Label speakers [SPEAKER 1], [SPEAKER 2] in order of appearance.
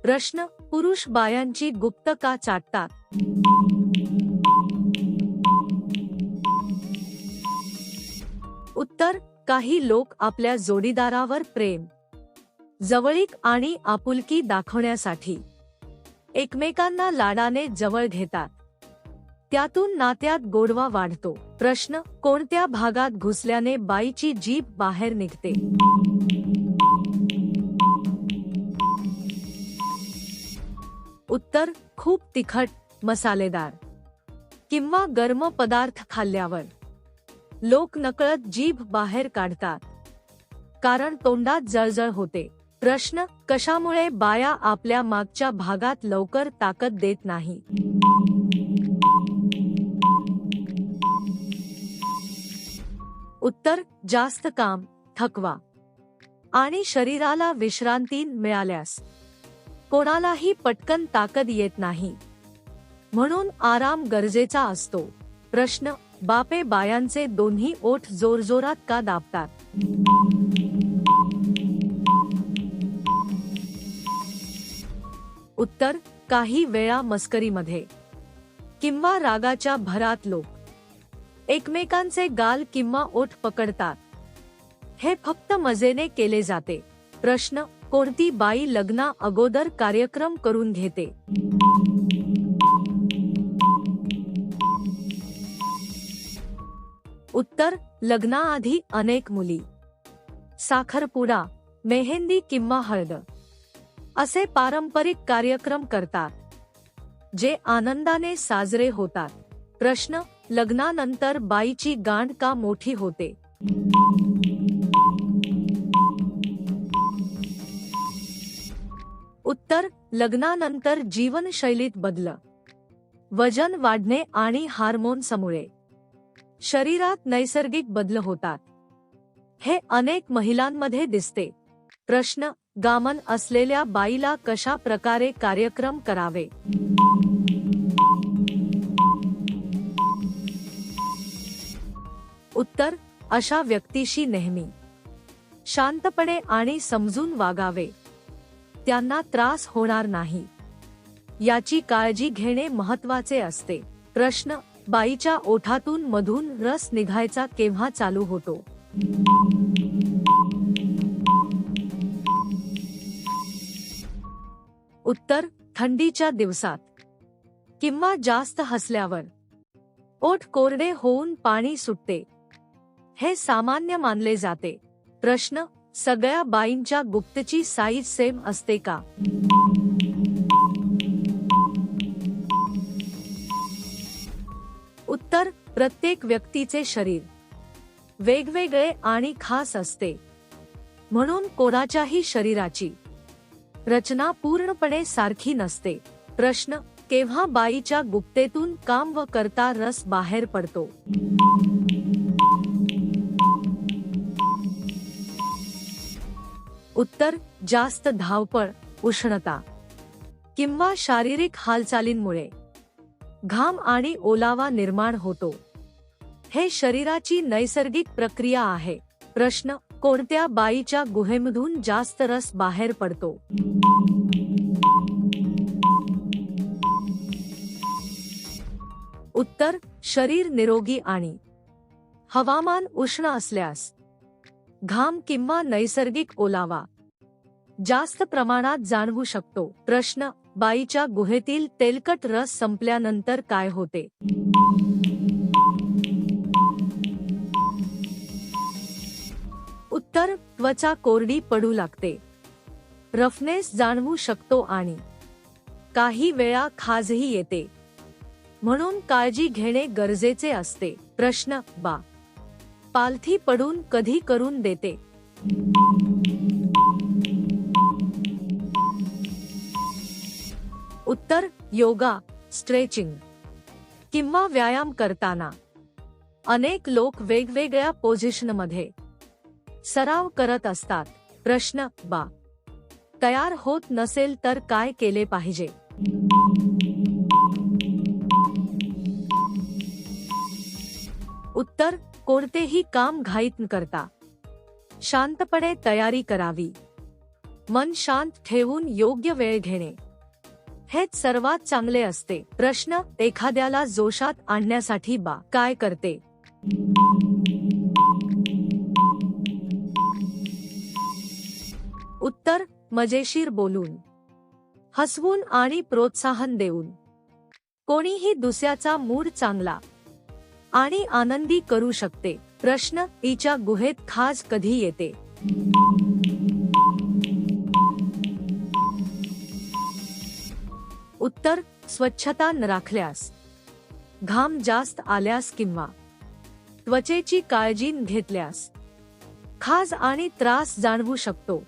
[SPEAKER 1] प्रश्न: पुरुष बायांची गुप्त का चाटतात? उत्तर: काही लोक आपल्या जोडीदारावर प्रेम, जवळीक आणि आपुलकी दाखवण्यासाठी एकमेकांना लाडाने जवळ घेतात. त्यातून नात्यात गोडवा वाढतो. प्रश्न: कोणत्या भागात घुसल्याने बाईची जीभ बाहेर निघते? उत्तर: खूप तिखट, मसालेदार किंवा गरम पदार्थ खाल्ल्यावर लोक नकळत जीभ बाहेर काढतात, कारण तोंडात जळजळ होते. प्रश्न: कशामुळे बाया आपल्या मागच्या भागात लवकर ताकद देत नाही? उत्तर: जास्त काम, थकवा आणि शरीराला विश्रांती मिळाल्यास कोणालाही पटकन ताकद येत नाही, म्हणून आराम गरजेचा असतो. प्रश्न: बापे बायांचे दोन्ही ओठ जोरजोरात का दाबतात? उत्तर: काही वेळा मस्करीमध्ये किंवा रागाच्या भरात लोक एकमेकांचे गाल किंवा ओठ पकडतात. हे फक्त मजेने केले जाते. प्रश्न: कोणती बाई लग्ना अगोदर कार्यक्रम करून घेते? उत्तर: लग्नाआधी अनेक मुली साखरपुडा, मेहंदी किंवा हळद असे पारंपरिक कार्यक्रम करतात, जे आनंदाने साजरे होतात. प्रश्न: लग्नानंतर बाईची गांड का मोठी होते? उत्तर: लग्नानंतर जीवनशैलीत बदल, वजन वाढणे आणि हार्मोन्समुळे शरीरात नैसर्गिक बदल होतात. हे अनेक महिलांमध्ये दिसते. प्रश्न: गामण असलेल्या बाईला कशा प्रकारे कार्यक्रम करावे? उत्तर: अशा व्यक्तीशी नेहमी शांतपणे आणि समजून वागावे, त्यांना त्रास होणार नाही याची काळजी घेणे महत्त्वाचे असते. प्रश्न: बाईच्या ओठातून मधून रस निघायचा केव्हा चालू होतो? उत्तर: थंडीच्या दिवसात किंवा जास्त हसल्यावर ओठ कोरडे होऊन पाणी सुटते. हे सामान्य मानले जाते. प्रश्न: सगळ्या बाईंच्या गुप्तची साईज सेम असते का? उत्तर: प्रत्येक व्यक्तीचे शरीर वेगवेगळे आणि खास असते, म्हणून कोणाच्याही शरीराची रचना पूर्णपणे सारखी नसते. प्रश्न: केव्हा बाईच्या गुप्तेतून काम व करता रस बाहेर पडतो? उत्तर: जास्त धावपळ, उष्णता किंवा शारीरिक हालचालींमुळे घाम आणि ओलावा निर्माण होतो. हे शरीराची नैसर्गिक प्रक्रिया आहे. प्रश्न: कोणत्या बाईच्या गुहेमधून जास्त रस बाहेर पडतो? उत्तर: शरीर निरोगी आणि हवामान उष्ण असल्यास घाम किंवा नैसर्गिक ओलावा जास्त प्रमाणात जाणवू शकतो. प्रश्न: बाईच्या गुहेतील तेलकट रस संपल्यानंतर काय होते? उत्तर: त्वचा कोरडी पडू लागते, रफनेस जाणवू शकतो आणि काही वेळा खाजही येते, म्हणून काळजी घेणे गरजेचे असते. प्रश्न: बा पालथी पडून कधी करून देते? उत्तर: योगा, स्ट्रेचिंग किंवा व्यायाम करताना. अनेक लोक वेगवेगळ्या पोझिशनमध्ये सराव करत असतात. प्रश्न: बा तयार होत नसेल तर काय केले पाहिजे? उत्तर: कोणतेही काम घाईत न करता शांतपणे तयारी करावी. मन शांत ठेवून योग्य वेळ घेणे हेच सर्वात चांगले असते. प्रश्न: एखाद्याला जोशात आणण्यासाठी काय करते? उत्तर: मजेशीर बोलून, हसवून आणि प्रोत्साहन देऊन. कोणीही दुसऱ्याचा मूड चांगला आणि आनंदी करू शकते. प्रश्न: ईच्या गुहेत खाज कधी येते? उत्तर: स्वच्छता न राखल्यास, घाम जास्त आल्यास किंवा त्वचेची काळजी न घेतल्यास खाज आणि त्रास जाणवू शकतो.